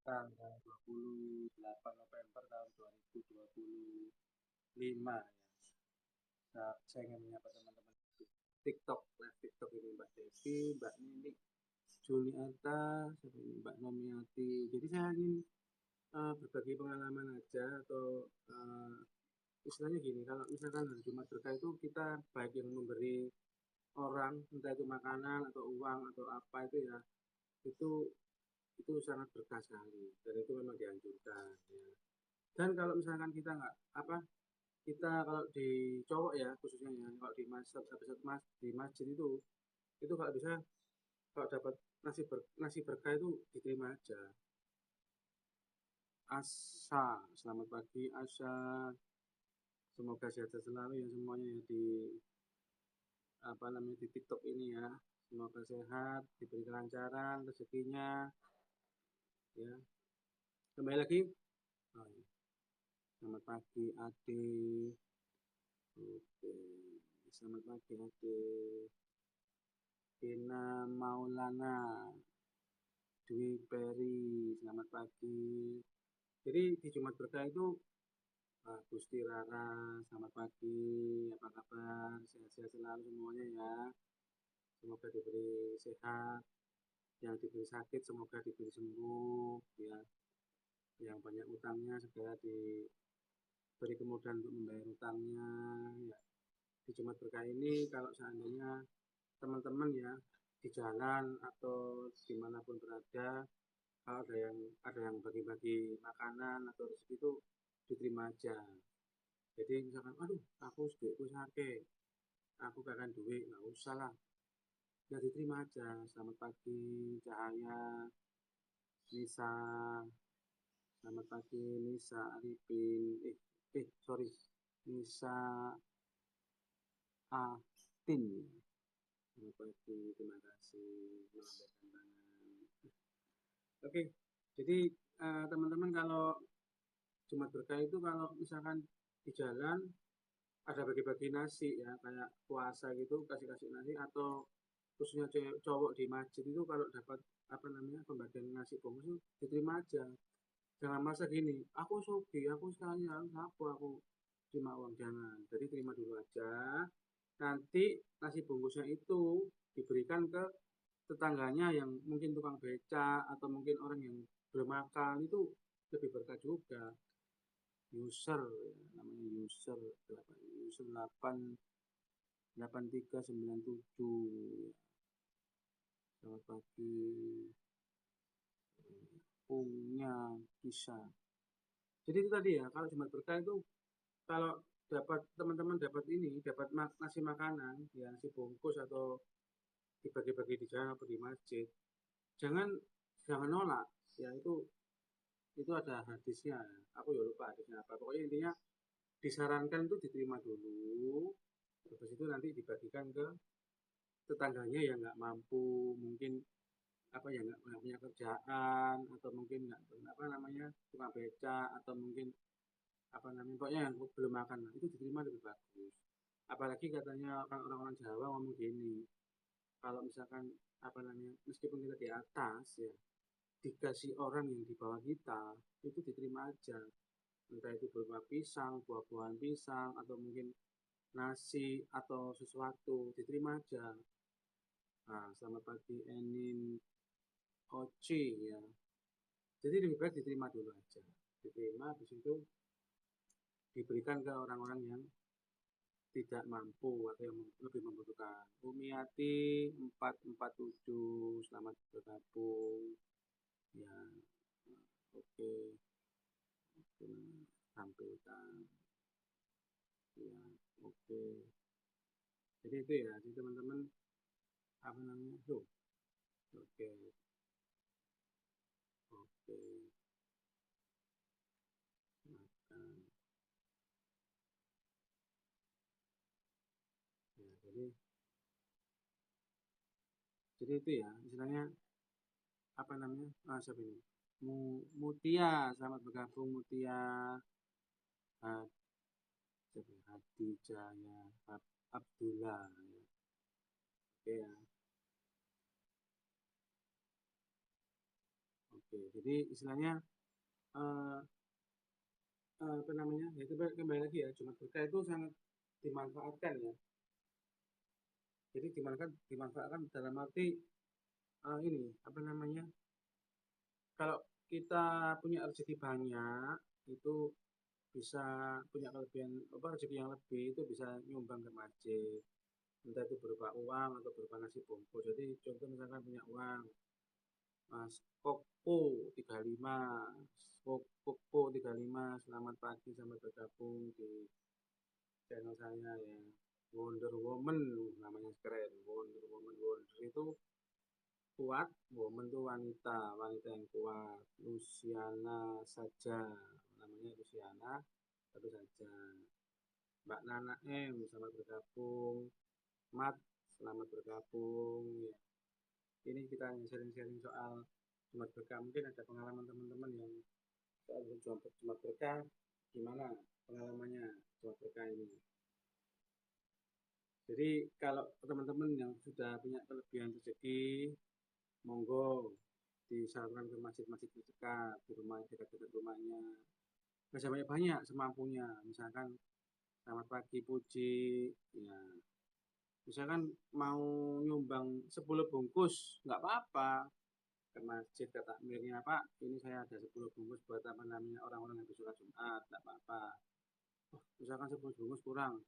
tanggal 28 November tahun 2025 ya. Saya ingin menyapa teman-teman TikTok, live TikTok ini Mbak Devi, Mbak Nini, Juliarta, Mbak Nomiati. Jadi saya ingin berbagi pengalaman aja atau istilahnya gini, kalau misalkan hari Jumat berkah itu kita baik yang memberi orang, entah itu makanan atau uang atau apa itu ya, itu sangat berkah sekali dan itu memang dianjurkan ya. Dan kalau misalkan kita nggak apa kita kalau di cowok ya khususnya ya kalau di masjid di masjid itu kalau bisa kalau dapat nasi berkah itu diterima aja. Asa, selamat pagi Asa, semoga sehat selalu ya semuanya ya di apa namanya di TikTok ini ya, semoga sehat, diberi kelancaran rezekinya ya. Kembali lagi, oh, ya. Selamat pagi Ade, oke, selamat pagi Ade, Dina Maulana, Dwi Peri, selamat pagi. Jadi di Jumat Berkah itu Gusti Rara, selamat pagi, apa kabar? Sehat-sehat selalu semuanya ya. Semoga diberi sehat, yang diberi sakit semoga diberi sembuh ya. Yang banyak utangnya segera diberi kemudahan untuk membayar utangnya ya. Di Jumat Berkah ini kalau seandainya teman-teman ya di jalan atau dimanapun berada, kalau ada yang bagi-bagi makanan atau rezeki itu diterima aja. Jadi misalkan aduh aku duitku sakit, aku gak akan duit, nggak usah lah, ya diterima aja. Selamat pagi Cahaya, Nisa, selamat pagi Nisa Arifin, sorry, Nisa Atin, selamat pagi, terima kasih melambaikan tangan. Oke, jadi teman-teman kalau Jumat Berkah itu kalau misalkan di jalan ada bagi-bagi nasi ya kayak puasa gitu kasih-kasih nasi atau khususnya cowok di masjid itu kalau dapat apa namanya pembagian nasi bungkus itu diterima aja, jangan masa gini aku sugi aku sekali harus aku terima uang, jangan, jadi terima dulu aja, nanti nasi bungkusnya itu diberikan ke tetangganya yang mungkin tukang beca atau mungkin orang yang belum makan, itu lebih berkah juga. User ya, namanya user 8397 ya. Selamat pagi punya kisah. Jadi itu tadi ya, kalau Jumat Berkah itu kalau dapat teman-teman dapat nasi makanan ya, nasi bungkus atau dibagi-bagi di jalan atau di masjid, jangan jangan nolak ya, itu ada hadisnya, aku ya lupa hadisnya apa, pokoknya intinya disarankan itu diterima dulu, habis itu nanti dibagikan ke tetangganya yang nggak mampu, mungkin apa ya nggak punya kerjaan atau mungkin nggak apa namanya tukang beca atau mungkin apa namanya pokoknya yang belum makan, nah, itu diterima lebih bagus. Apalagi katanya orang-orang Jawa ngomong gini, kalau misalkan apa namanya meskipun kita di atas ya dikasih orang yang di bawah kita itu diterima aja, entah itu berupa pisang, buah-buahan pisang atau mungkin nasi atau sesuatu, diterima aja. Nah, selamat pagi Enin Oci ya. Jadi lebih baik diterima dulu aja. Diterima, habis itu diberikan ke orang-orang yang tidak mampu atau yang lebih membutuhkan. Umiati 447, selamat bergabung. Ya, oke. Tampilkan. Ya, oke. Jadi itu ya, jadi teman-teman apa namanya? Tuh. Oke. Oke. Makan. Ya, jadi itu ya, istilahnya apa namanya? Siapa ini? Mutia, selamat bergabung Mutia. Hadi Jaya Abdullah ya. Oke ya. Oke Oke, jadi istilahnya eh, apa namanya? Ya, kembali lagi ya, Jumat Berkah itu sangat dimanfaatkan ya. Jadi dimanfaatkan dalam arti ini apa namanya? Kalau kita punya rezeki banyak, itu bisa punya kelebihan apa rezeki yang lebih itu bisa nyumbang ke masjid. Entah itu berupa uang atau berupa nasi bungkus. Jadi contoh misalkan punya uang, Mas Koko 35, Koko 35, selamat pagi, selamat bergabung di channel saya ya. Wonder Woman namanya keren. Wonder Woman Wonder itu kuat, woman itu wanita, wanita yang kuat. Luciana saja, namanya Luciana, satu saja. Mbak Nana M, selamat bergabung. Mat, selamat bergabung. Ya. Ini kita hanya sharing-sharing soal Jumat Berkah. Mungkin ada pengalaman teman-teman yang soal Jumat Berkah, gimana pengalamannya Jumat Berkah ini. Jadi kalau teman-teman yang sudah punya kelebihan rezeki, monggo disalurkan ke masjid-masjid terdekat di rumah dekat-dekat rumahnya. Nggak banyak-banyak semampunya. Misalkan selamat pagi Puji, ya misalkan mau nyumbang 10 bungkus nggak apa-apa ke masjid ke takmirnya Pak, ini saya ada 10 bungkus buat apa namanya orang-orang yang sholat Jumat, nggak apa-apa. Oh, misalkan 10 bungkus kurang,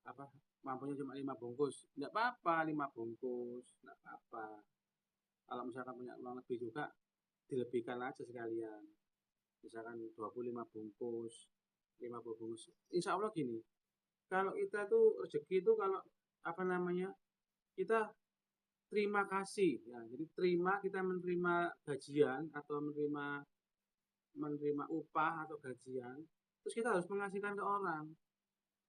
apa mampunya cuma 5 bungkus, nggak apa-apa 5 bungkus, nggak apa-apa. Kalau misalkan punya uang lebih juga dilebihkan aja sekalian, misalkan 25 bungkus, 50 bungkus. Insya Allah gini, kalau kita tuh rezeki itu kalau apa namanya kita terima kasih ya, jadi kita menerima gajian atau menerima upah atau gajian, terus kita harus mengasihkan ke orang.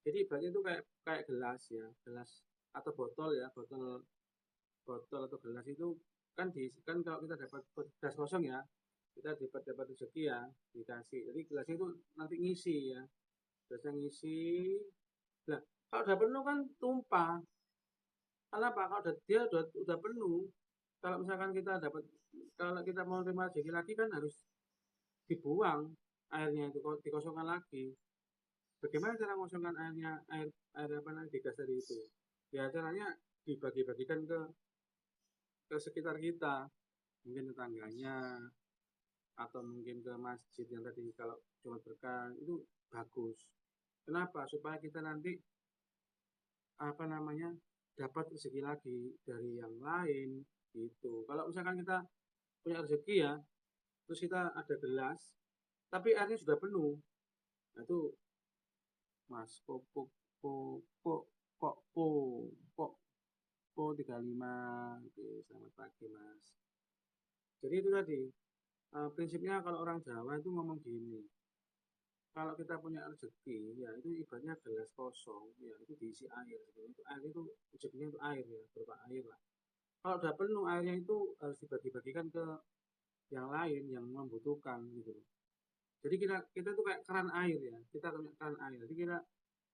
Jadi ibaratnya itu kayak kayak gelas ya, gelas atau botol ya, botol botol atau gelas itu kan kalau kita dapat gelas kosong ya, kita dapat rezeki ya, dikasih. Jadi gelasnya itu nanti ngisi ya, gelasnya ngisi. Nah, kalau udah penuh kan tumpah. Kenapa? Kalau dia udah penuh, kalau misalkan kita dapat, kalau kita mau terima rezeki lagi kan harus dibuang airnya itu, dikosongkan lagi. Bagaimana cara mengosongkan airnya, air apa namanya di gas tadi itu? Ya caranya dibagi-bagikan ke sekitar kita, mungkin tetangganya atau mungkin ke masjid yang tadi kalau cuma berkah itu bagus. Kenapa? Supaya kita nanti apa namanya dapat rezeki lagi dari yang lain gitu. Kalau misalkan kita punya rezeki ya, terus kita ada gelas, tapi airnya sudah penuh, nah itu Mas kok kok kok kok kok kok kok 35, oke, selamat pagi Mas. Jadi itu tadi prinsipnya kalau orang Jawa itu ngomong gini, kalau kita punya rezeki ya itu ibaratnya gelas kosong ya itu diisi air. Itu air itu rezekinya itu air ya berupa air lah. Kalau udah penuh airnya itu harus dibagi-bagikan ke yang lain yang membutuhkan gitu. Jadi kita kita tuh kayak keran air ya, kita punya keran air. Jadi kita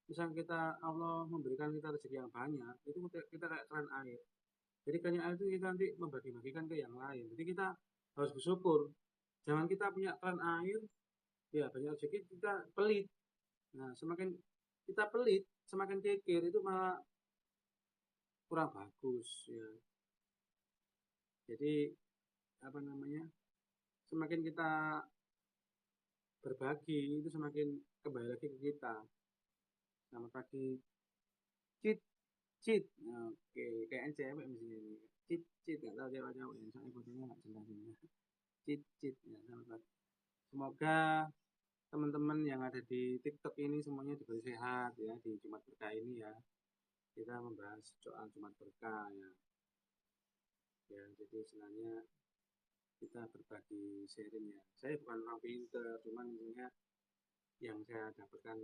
misal kita Allah memberikan kita rezeki yang banyak, itu kita kayak keran air. Jadi keran air itu kita nanti membagi-bagikan ke yang lain. Jadi kita harus bersyukur. Jangan kita punya keran air, ya banyak rezeki kita pelit. Nah, semakin kita pelit, semakin kikir itu malah kurang bagus ya. Jadi apa namanya? Semakin kita berbagi itu semakin kembali lagi ke kita. Selamat pagi, Cit, Cit. Oke, kayaknya cewek misalnya ini. Cit, Cit, nggak tahu cewek-cewek ya. Soalnya fotonya nggak jelas ini. Cit, Cit. Ya, selamat pagi. Semoga teman-teman yang ada di TikTok ini semuanya diberi sehat ya di Jumat Berkah ini ya. Kita membahas soal Jumat Berkah ya. Ya, jadi sebenarnya kita berbagi sharing ya. Saya bukan orang pinter, cuman intinya yang saya dapatkan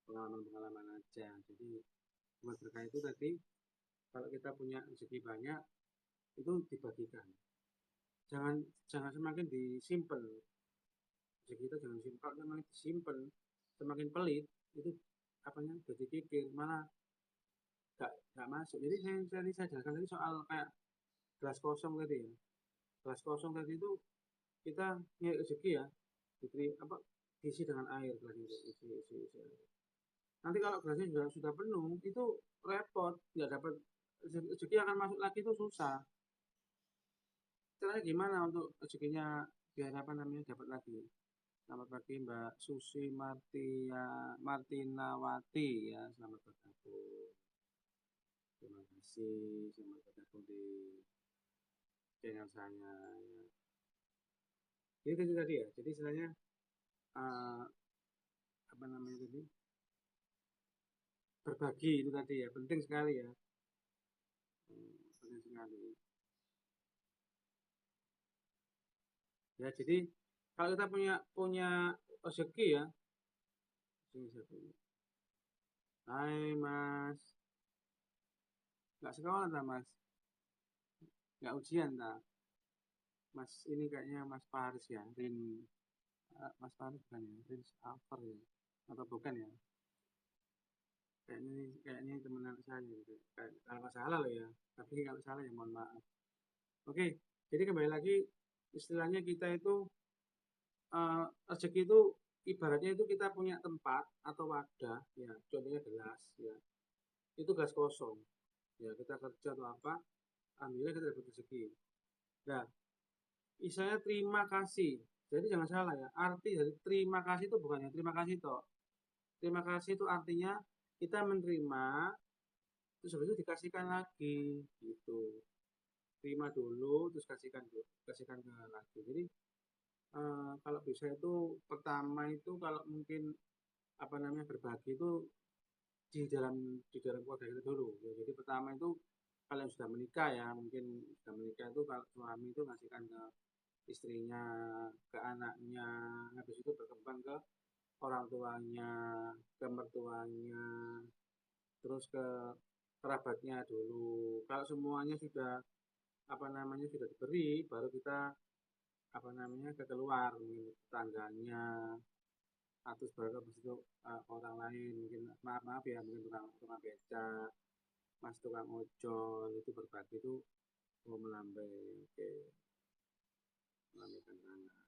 pengalaman-pengalaman aja. Jadi Jumat Berkah itu tadi kalau kita punya rezeki banyak itu dibagikan. Jangan jangan semakin disimpan. Rezeki kita jangan simpan. Kalau semakin disimpan, semakin pelit itu apanya jadi kikir malah nggak masuk. Jadi saya jelaskan tadi soal kayak gelas kosong tadi ya. Gelas kosong tadi itu kita nyari rezeki ya, diisi dengan air tadi, isi air. Nanti kalau gelasnya sudah penuh, itu repot, nggak dapat rezeki akan masuk lagi itu susah. Caranya gimana untuk rezekinya biar dapat lagi? Selamat pagi Mbak Susi Martinawati ya, selamat bergabung. Terima kasih, selamat bergabung di channel saya. Ya. Jadi itu tadi ya, jadi istilahnya uh, tadi berbagi itu tadi ya, penting sekali ya, penting sekali. Ya jadi kalau kita punya rezeki ya, hai Mas, nggak sekolah tak Mas, nggak ujian tak? Mas ini kayaknya Mas Paris ya, Mas Paris bukan ya, Rin Alper ya, atau bukan ya? Kayaknya teman anak saya gitu. Kalau nggak salah loh ya, tapi kalau salah ya mohon maaf. Oke, jadi kembali lagi istilahnya kita itu rezeki itu ibaratnya itu kita punya tempat atau wadah ya, contohnya gelas ya, itu gelas kosong ya, kita kerja atau apa, alhamdulillah kita dapat rezeki. Nah, istilahnya terima kasih, jadi jangan salah ya, arti dari terima kasih itu bukan yang terima kasih toh. Terima kasih itu artinya kita menerima terus habis itu dikasihkan lagi gitu, terima dulu terus kasihkan ke lagi. Jadi kalau bisa itu pertama itu kalau mungkin berbagi itu di dalam keluarga kita dulu ya. Jadi pertama itu kalau yang sudah menikah ya, mungkin sudah menikah itu kalau suami itu ngasihkan ke istrinya, ke anaknya, habis itu berkembang ke orang tuanya, ke mertuanya, terus ke kerabatnya dulu. Kalau semuanya sudah sudah diberi, baru kita ke keluar, mungkin tetangganya, atau baru habis itu orang lain, mungkin maaf ya, mungkin tukang beca, mas tukang ojol itu berbagi itu mau melambai, oke, melambaikan tangan.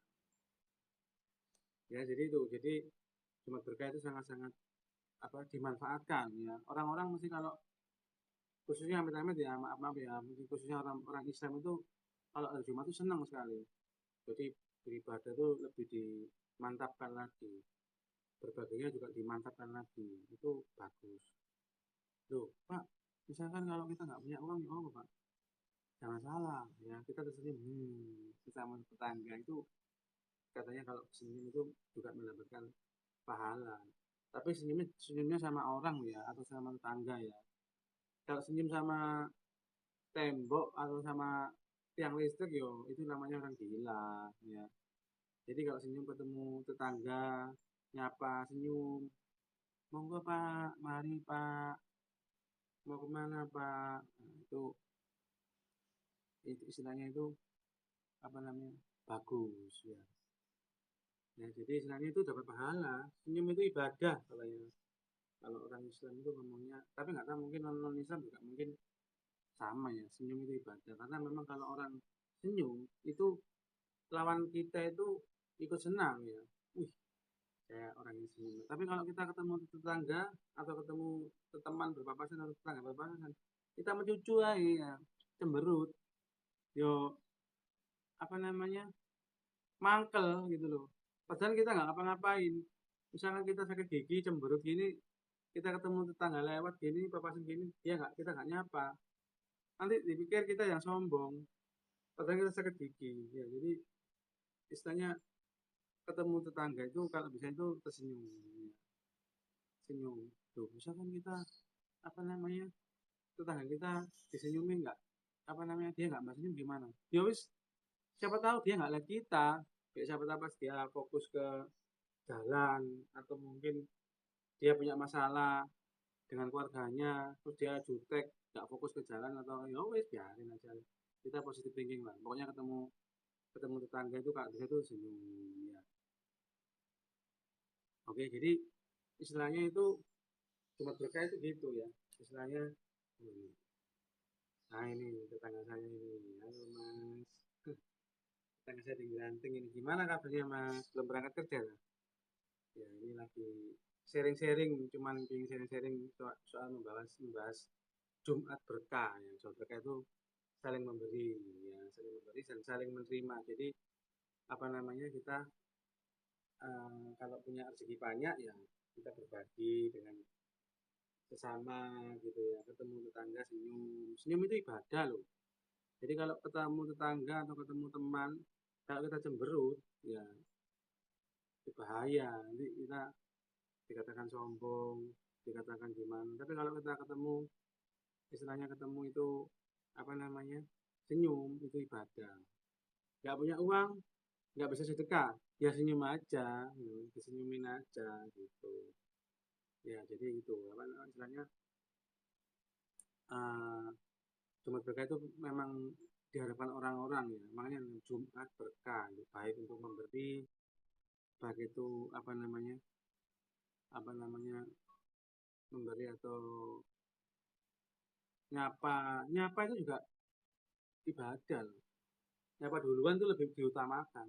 Ya jadi itu, jadi Jumat berkah itu sangat-sangat dimanfaatkan ya. Orang-orang mesti kalau khususnya amit-amit ya, maaf ya, mungkin khususnya orang Islam itu kalau hari Jumat itu senang sekali. Jadi beribadah itu lebih dimantapkan lagi, berbaginya juga dimantapkan lagi, itu bagus. Loh Pak, misalkan kalau kita nggak punya uang ya apa Pak? Jangan salah ya, kita tersenyum sesama tetangga itu katanya kalau senyum itu juga mendapatkan pahala. Tapi senyumnya sama orang ya, atau sama tetangga ya. Kalau senyum sama tembok atau sama tiang listrik yo itu namanya orang gila ya. Jadi kalau senyum ketemu tetangga, nyapa senyum, monggo Pak, mari Pak, mau kemana Pak? Nah, itu istilahnya itu bagus ya. Ya jadi istilahnya itu dapat pahala. Senyum itu ibadah kalau orang Islam itu ngomongnya. Tapi nggak tahu mungkin non Islam juga mungkin sama ya. Senyum itu ibadah karena memang kalau orang senyum itu lawan kita itu ikut senang ya. Wih, kayak orang yang senyum. Tapi kalau kita ketemu tetangga atau ketemu teman berpapasan atau tetangga berpapasan, kita mencucu aja ya, cemberut. Yo mangkel gitu loh. Padahal kita nggak ngapa-ngapain. Misalnya kita sakit gigi, cemberut gini, kita ketemu tetangga lewat gini, papasan gini, kita nggak nyapa. Nanti dipikir kita yang sombong. Padahal kita sakit gigi. Ya, jadi istilahnya ketemu tetangga itu kalau bisa itu tersenyum. Ya. Senyum. Tuh, misalkan kita tetangga kita disenyumin nggak dia nggak senyum gimana? Ya wis, siapa tahu dia nggak lihat kita. Siapa tahu pas dia fokus ke jalan atau mungkin dia punya masalah dengan keluarganya terus dia jutek nggak fokus ke jalan atau ya wes biarin aja, kita positif thinking lah, pokoknya ketemu tetangga itu kak bisa tuh senyum ya. Oke, jadi istilahnya itu Jumat berkah itu gitu ya istilahnya. Nah ini tetangga saya ini, halo mas, Tetangga saya granting ini. Gimana kabarnya Mas? Belum berangkat kerja lah? Ya ini lagi sharing-sharing, cuman pengen sharing-sharing soal membahas Jumat berkah ya. Jumat berkah itu saling memberi ya, saling memberi dan saling menerima. Jadi apa namanya kita kalau punya rezeki banyak ya kita berbagi dengan sesama gitu ya, ketemu tetangga senyum. Senyum itu ibadah loh. Jadi kalau ketemu tetangga atau ketemu teman, kalau kita cemberut ya itu bahaya. Nanti kita dikatakan sombong, dikatakan gimana. Tapi kalau kita ketemu, istilahnya ketemu itu apa namanya, senyum itu ibadah. Gak punya uang, nggak bisa sedekah, ya senyum aja, disenyumin aja gitu. Ya jadi itu apa istilahnya uh, Jumat berkah itu memang diharapkan orang-orang ya, makanya Jumat berkah gitu. Baik untuk memberi, baik itu apa namanya memberi atau nyapa, nyapa itu juga ibadah loh. Nyapa duluan itu lebih diutamakan.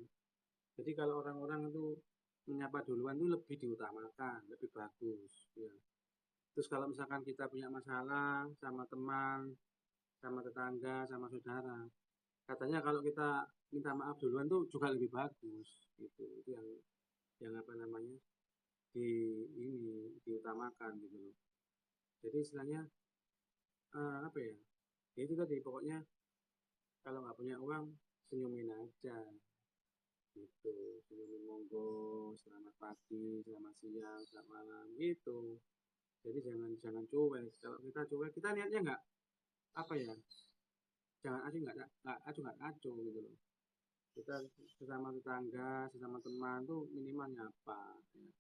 Jadi kalau orang-orang itu menyapa duluan itu lebih diutamakan, lebih bagus. Ya. Terus kalau misalkan kita punya masalah sama teman, sama tetangga, sama saudara, katanya kalau kita minta maaf duluan tuh juga lebih bagus. Gitu. Itu yang apa namanya di ini diutamakan gitu loh. Jadi istilahnya apa ya? Ya itu tadi pokoknya kalau nggak punya uang senyumin aja gitu, senyumin monggo, selamat pagi, selamat siang, selamat malam gitu. Jadi jangan jangan cuek. Kalau kita cuek, kita niatnya nggak apa ya, jangan acuh nggak acuh gitu loh. Kita sesama tetangga, sesama teman tuh minimal nyapa ya,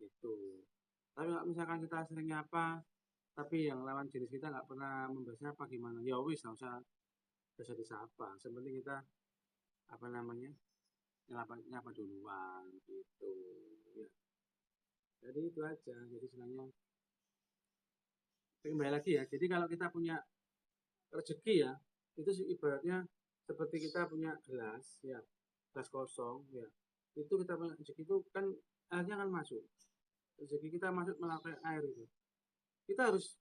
gitu. Tapi kalau misalkan kita sering nyapa, tapi yang lawan jenis kita nggak pernah membahas nyapa gimana? Ya wis nggak usah disapa. Sebenarnya kita apa namanya nyapa nyapa duluan gitu. Ya. Jadi itu aja. Jadi sebenarnya kembali lagi ya. Jadi kalau kita punya rezeki ya, itu ibaratnya seperti kita punya gelas ya, gelas kosong ya. Itu kita punya rezeki itu kan airnya kan masuk. Rezeki kita masuk melalui air itu. Kita harus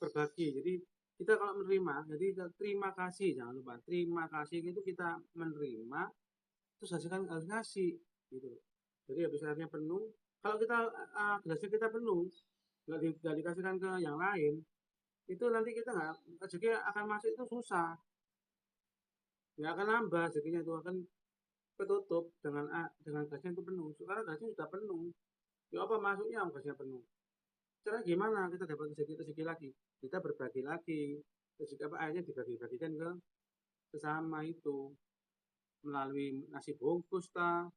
berbagi. Jadi kita kalau menerima, jadi kita terima kasih, jangan lupa terima kasih itu kita menerima, terus hasilkan harus ngasih gitu. Jadi habis airnya penuh, kalau kita gelasnya kita penuh, nggak dikasihkan ke yang lain, itu nanti kita nggak rezeki akan masuk itu susah, nggak akan nambah rezekinya itu akan ketutup dengan gasnya itu penuh. Sekarang gasnya sudah penuh, ya apa masuknya gasnya penuh. Cara gimana kita dapat rezeki lagi? Kita berbagi lagi, rezeki apa akhirnya dibagi-bagikan ke sesama itu melalui nasi bungkus ta,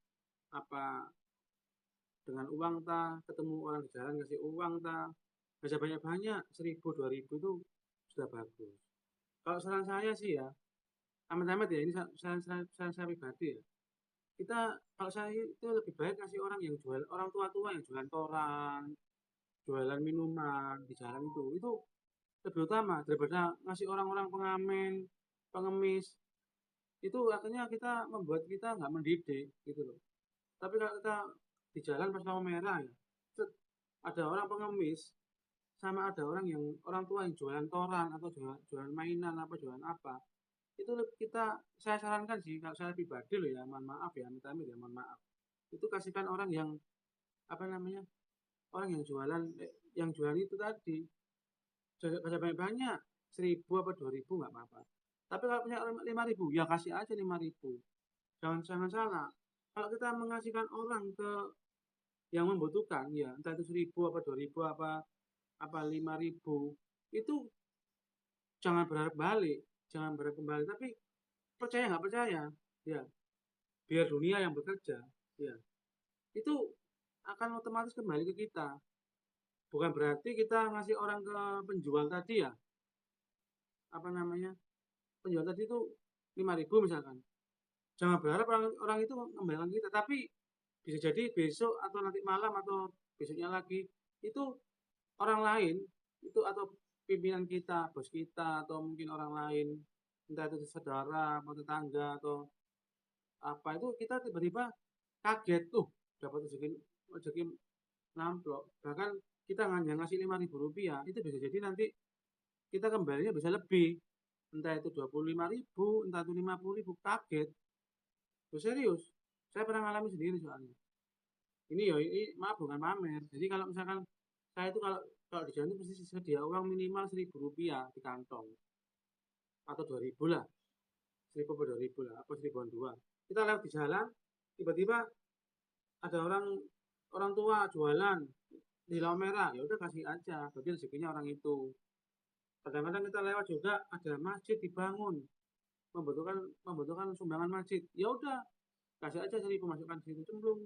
apa dengan uang ta, ketemu orang di jalan kasih uang ta, bisa banyak-banyak 1.000 2.000 itu sudah bagus. Kalau saran saya sih ya, amat-amat ya ini saya pribadi ya. Kita kalau saya itu lebih baik kasih orang yang jual orang tua-tua yang jualan koran, jualan minuman di jalan itu lebih utama daripada ngasih orang-orang pengamen, pengemis. Itu akhirnya kita membuat kita nggak mendidik gitu loh. Tapi kalau kita di jalan pas lampu merah ya, ada orang pengemis sama ada orang tua yang jualan koran atau jualan mainan apa jualan apa itu kita saya sarankan sih kalau saya pribadi loh ya mohon maaf ya minta ya mohon maaf itu kasihkan orang yang apa namanya orang yang jualan itu tadi kasih banyak-banyak 1.000 apa 2.000 nggak apa-apa tapi kalau punya 5.000 ya kasih aja 5.000 jangan jangan salah kalau kita mengasihkan orang ke yang membutuhkan ya entah itu 1.000 apa 2.000 apa 5.000 itu jangan berharap balik jangan berharap kembali tapi percaya nggak percaya ya biar dunia yang bekerja ya itu akan otomatis kembali ke kita bukan berarti kita ngasih orang ke penjual tadi ya apa namanya penjual tadi itu 5.000 misalkan jangan berharap orang itu mengembalikan kita tapi bisa jadi besok atau nanti malam atau besoknya lagi itu orang lain itu atau pimpinan kita bos kita atau mungkin orang lain entah itu saudara atau tetangga atau apa itu kita tiba-tiba kaget tuh dapat rezeki rezeki namplok. Bahkan kita yang ngasih 5.000 rupiah itu bisa jadi nanti kita kembalinya bisa lebih, entah itu 25.000, entah itu 50.000, kaget. Tuh serius, saya pernah ngalami sendiri soalnya. Ini ya, ini maaf bukan pamer. Jadi kalau misalkan saya itu kalau kalau di jalan itu pasti sedia uang minimal 1.000 rupiah di kantong atau 2.000 lah, 1.000 atau 2.000 lah, apa 1.000-an dua. Kita lewat di jalan, tiba-tiba ada orang orang tua jualan di lampu merah, ya udah kasih aja, berarti rezekinya orang itu. Kadang-kadang kita lewat juga ada masjid dibangun, membutuhkan membutuhkan sumbangan masjid, ya udah kasih aja 1.000 masukkan di situ cemplung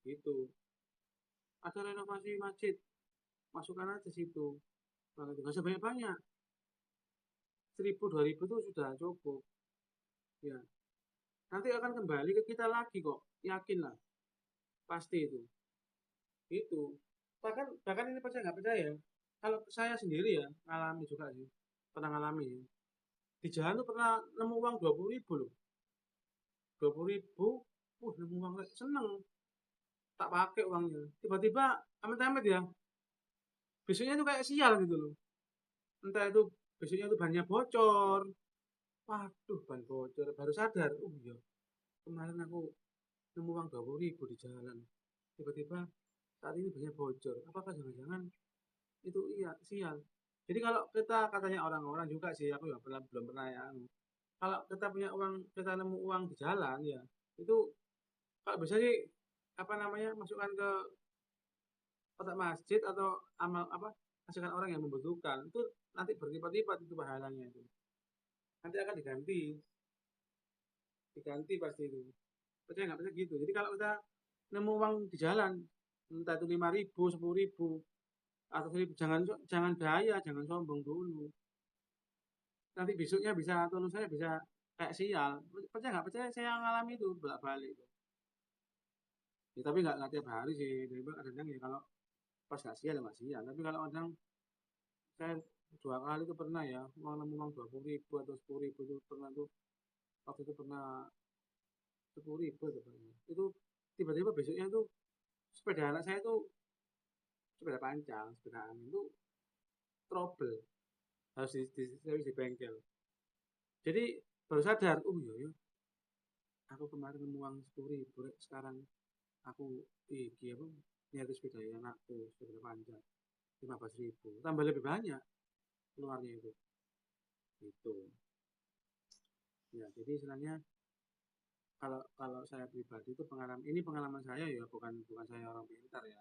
gitu. Ada renovasi masjid, masukkan aja situ. Nah, itu nggak sebanyak banyak, 1.000 2.000 itu sudah cukup. Ya, nanti akan kembali ke kita lagi kok, yakinlah, pasti itu. Itu. Bahkan ini percaya nggak percaya, kalau saya sendiri ya ngalami juga sih, pernah ngalami ya. Di jalan tuh pernah nemu uang 20.000 loh, 20.000, nemu uang seneng, tak pakai uangnya. Tiba-tiba amit-amit ya, besoknya tuh kayak sial gitu loh. Entah itu besoknya tuh bannya bocor, waduh ban bocor, baru sadar, iya kemarin aku nemu uang 20.000 di jalan. Tiba-tiba saat ini banyak bocor. Apakah jangan-jangan itu iya sial? Jadi kalau kita katanya orang-orang juga sih, aku ya belum pernah ya. Kalau kita punya uang, kita nemu uang di jalan ya, itu kalau bisa sih apa namanya masukkan ke kotak masjid atau amal apa masukkan orang yang membutuhkan itu nanti berlipat-lipat itu pahalanya itu. Nanti akan diganti pasti itu. Percaya nggak percaya gitu. Jadi kalau kita nemu uang di jalan, entah itu 5.000, 10.000, atau 1.000, jangan gaya, jangan sombong dulu. Nanti besoknya bisa, atau saya bisa kayak sial. Percaya nggak percaya, saya mengalami itu bolak-balik. Ya, tapi nggak tiap hari sih. Jadi kadang ya kalau pas nggak sial ya nggak sial. Tapi kalau kadang saya 2 kali itu pernah ya, uang nemu uang 20.000 atau 10.000 itu pernah tuh, waktu itu pernah 10.000 itu tiba-tiba besoknya tuh sepeda anak saya tuh sepeda panjang, sepeda angin itu trouble, harus servis di bengkel. Jadi baru sadar, oh iya ya, aku kemarin nemu uang 10.000, sekarang aku iki apa nyari sepeda anakku sepeda panjang 15.000, tambah lebih banyak keluarnya itu. Itu ya, jadi istilahnya kalau kalau saya pribadi itu pengalaman saya ya, bukan bukan saya orang pintar ya.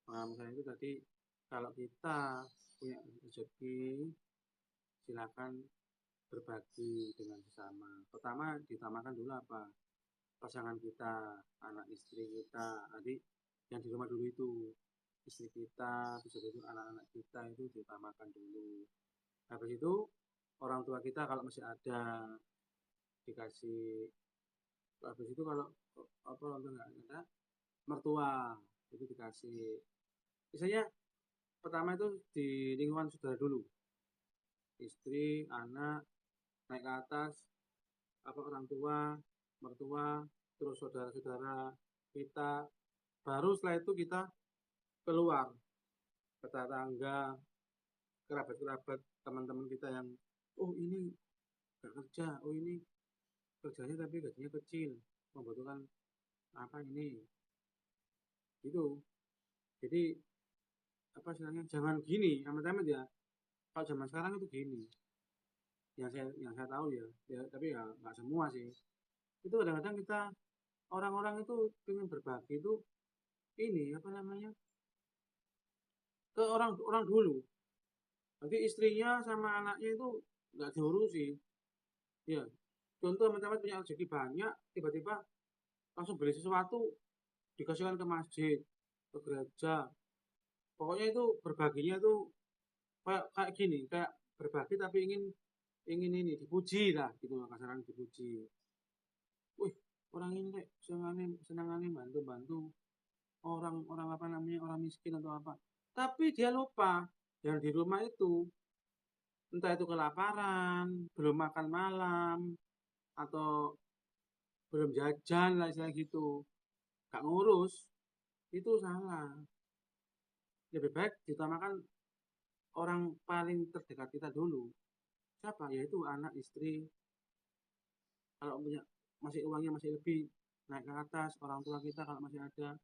Pengalaman saya itu tadi, kalau kita punya rezeki silakan berbagi dengan sesama. Pertama diutamakan dulu apa? Pasangan kita, anak istri kita, adik yang di rumah dulu itu, istri kita, bisa itu anak-anak kita itu diutamakan dulu. Habis itu orang tua kita kalau masih ada dikasih. Habis itu kalau apa orang tua nggak ada, mertua itu dikasih. Misalnya pertama itu di lingkungan saudara dulu, istri, anak, naik ke atas, apa orang tua, mertua, terus saudara-saudara kita, baru setelah itu kita keluar ke tetangga, kerabat-kerabat, teman-teman kita yang oh ini gak kerja, oh ini kerjanya tapi gajinya kecil, membutuhkan apa ini, gitu. Jadi apa istilahnya, jangan gini amat-amat ya. Kalau zaman sekarang itu gini, yang saya tahu ya, ya tapi ya nggak semua sih. Itu kadang-kadang kita orang-orang itu ingin berbagi itu ini apa namanya, ke orang orang dulu. Nanti istrinya sama anaknya itu nggak diurusi. Ya, contoh teman-teman punya rezeki banyak, tiba-tiba langsung beli sesuatu dikasihkan ke masjid, ke gereja. Pokoknya itu berbaginya itu kayak kayak gini, kayak berbagi tapi ingin ingin ini dipuji lah gitu, kasaran dipuji. Wih, orang ini kayak senangane bantu-bantu orang-orang apa namanya, orang miskin atau apa. Tapi dia lupa yang di rumah itu entah itu kelaparan, belum makan malam, atau belum jajan lah istilah gitu, gak ngurus, itu salah. Lebih baik diutamakan orang paling terdekat kita dulu. Siapa? Yaitu anak, istri. Kalau punya masih uangnya masih lebih, naik ke atas, orang tua kita kalau masih ada.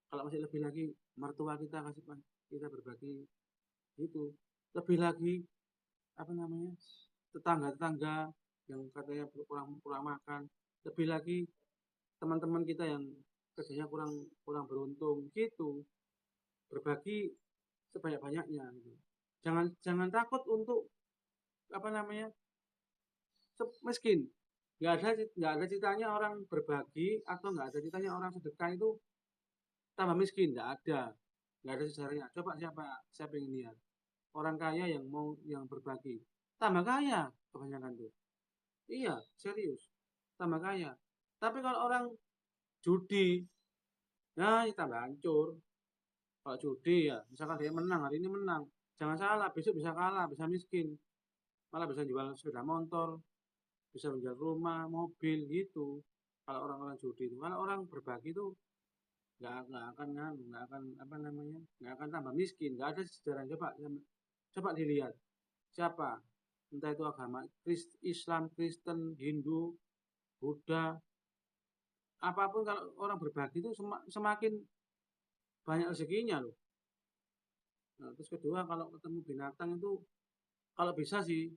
Kalau masih lebih lagi, mertua kita kasih kita berbagi itu. Lebih lagi apa namanya? Tetangga-tetangga yang katanya kurang kurang makan. Lebih lagi teman-teman kita yang kerjanya kurang kurang beruntung gitu. Berbagi sebanyak-banyaknya gitu. Jangan jangan takut untuk apa namanya? Miskin. Nggak ada ceritanya orang berbagi atau nggak ada ceritanya orang sedekah itu tambah miskin, nggak ada sejarahnya. Coba siapa siapa yang lihat orang kaya yang mau yang berbagi tambah kaya kebanyakan tuh. Iya, serius, tambah kaya. Tapi kalau orang judi, nah ya tambah hancur. Kalau judi ya, misalkan dia menang hari ini menang, jangan salah, besok bisa kalah, bisa miskin, malah bisa jual sepeda motor, bisa menjual rumah, mobil gitu. Kalau orang-orang judi itu, kalau orang berbagi itu nggak akan nggak akan apa namanya, nggak akan tambah miskin, nggak ada sejarah. Coba dilihat siapa, entah itu agama Islam, Kristen, Hindu, Buddha, apapun kalau orang berbagi itu semakin banyak rezekinya loh. Nah, terus kedua kalau ketemu binatang itu kalau bisa sih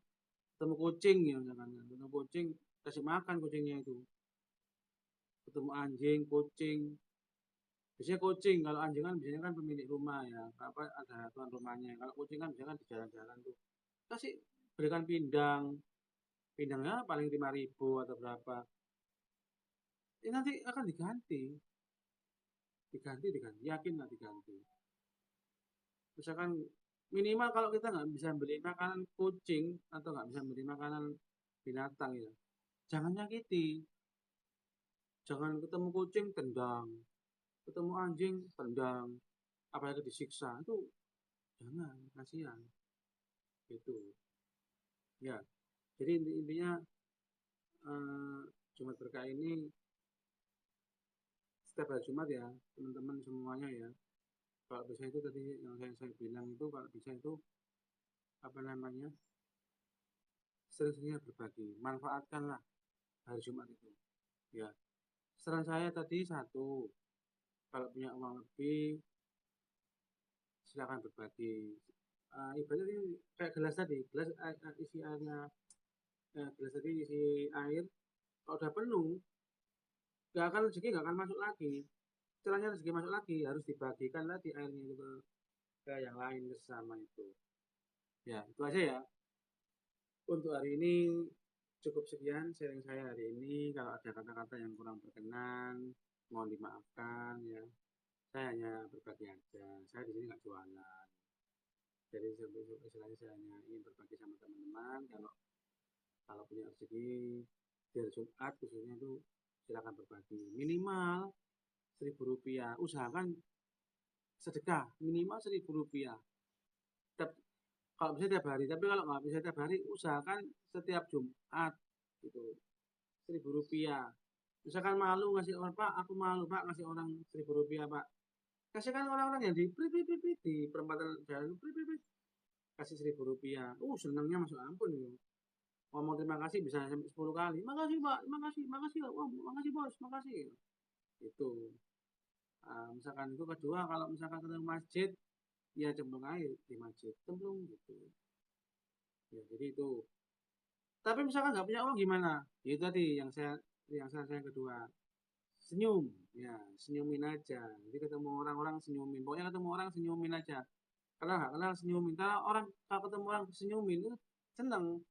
ketemu kucing ya jangan ketemu kucing kasih makan kucingnya itu, ketemu anjing, kucing. Biasanya kucing, kalau anjing kan biasanya kan pemilik rumah ya, apa ada tuan rumahnya. Kalau kucing kan biasanya kan di jalan-jalan tuh. Kasih berikan pindang, pindangnya paling 5.000 atau berapa. Ini nanti akan diganti, diganti, yakin lah diganti. Misalkan minimal kalau kita nggak bisa beli makanan kucing atau nggak bisa beli makanan binatang ya, jangan nyakiti. Jangan ketemu kucing tendang, ketemu anjing tendang, apalagi disiksa itu jangan, kasihan gitu. Ya, jadi intinya Jumat Berkah ini setiap hari Jumat ya, teman-teman semuanya ya. Kalau bisa itu tadi yang saya bilang itu kalau bisa itu apa namanya sering-seringnya berbagi, manfaatkanlah hari Jumat itu. Ya, saran saya tadi satu, kalau punya uang lebih silakan berbagi. Ibaratnya ini kayak gelas tadi, gelas isi airnya, gelas tadi isi air, kalau udah penuh nggak akan rezeki nggak akan masuk lagi. Caranya rezeki masuk lagi harus dibagikan tadi airnya itu ke yang lain ke sesama itu. Ya itu aja ya untuk hari ini, cukup sekian sharing saya hari ini. Kalau ada kata-kata yang kurang berkenan mohon dimaafkan ya, saya hanya berbagi aja, saya di sini nggak jualan. Jadi istilahnya saya hanya ingin berbagi sama teman-teman. Kalau kalau punya rezeki di hari Jumat khususnya itu silakan berbagi minimal Rp1.000, usahakan sedekah minimal Rp1.000. Kalau bisa tiap hari, tapi kalau nggak bisa tiap hari usahakan setiap Jumat gitu, Rp1.000. Misalkan malu ngasih orang, Pak aku malu Pak ngasih orang Rp1.000 Pak, kasihkan orang-orang yang di di perempatan jalan kasih Rp1.000, senangnya masuk ampun ya. Ngomong terima kasih bisa sampai 10 kali, makasih Pak, makasih, makasih, oh, makasih bos, makasih itu. Misalkan itu kedua, kalau misalkan ketemu masjid ya cemplung air di masjid, cemplung gitu ya. Jadi itu, tapi misalkan nggak punya uang gimana? Ya itu tadi yang saya kedua, senyum ya, senyumin aja. Jadi ketemu orang-orang senyumin, pokoknya ketemu orang senyumin aja. Kalau nggak kenal senyumin, kalau ketemu orang senyumin itu seneng.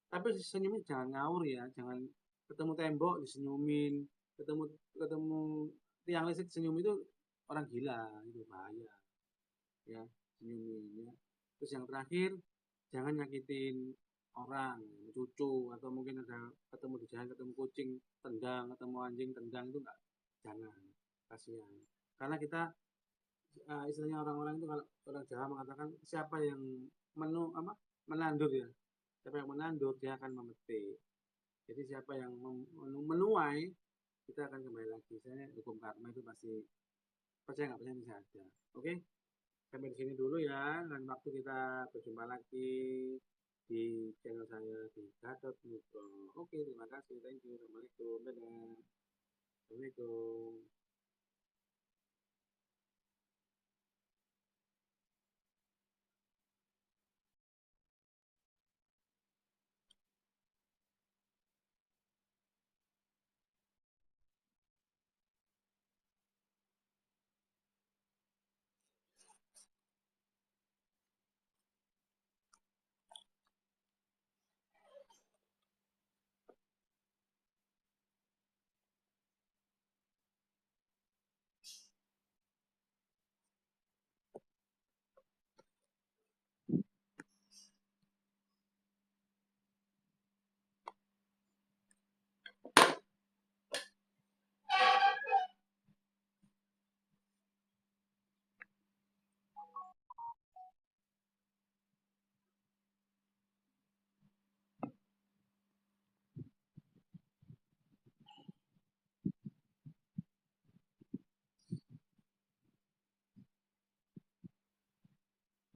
Tapi senyumin jangan ngawur ya, jangan ketemu tembok disenyumin, ketemu ketemu tiang listrik senyum itu orang gila, itu bahaya ya, senyumin ya. Terus yang terakhir, jangan nyakitin orang, cucu atau mungkin ada ketemu di jalan, ketemu kucing tendang, ketemu anjing tendang, itu enggak, jangan, kasihan. Karena kita istilahnya orang-orang itu kalau orang Jawa mengatakan siapa yang menandur ya, siapa yang menandur dia akan memetik. Jadi siapa yang menuai kita akan kembali lagi. Saya hukum karma itu pasti, percaya nggak percaya bisa ada. Oke, sampai di sini dulu ya. Dan waktu kita berjumpa lagi di channel saya di Gatot Nutro. Oke, terima kasih. Thank you. Assalamualaikum. Dadah. Assalamualaikum.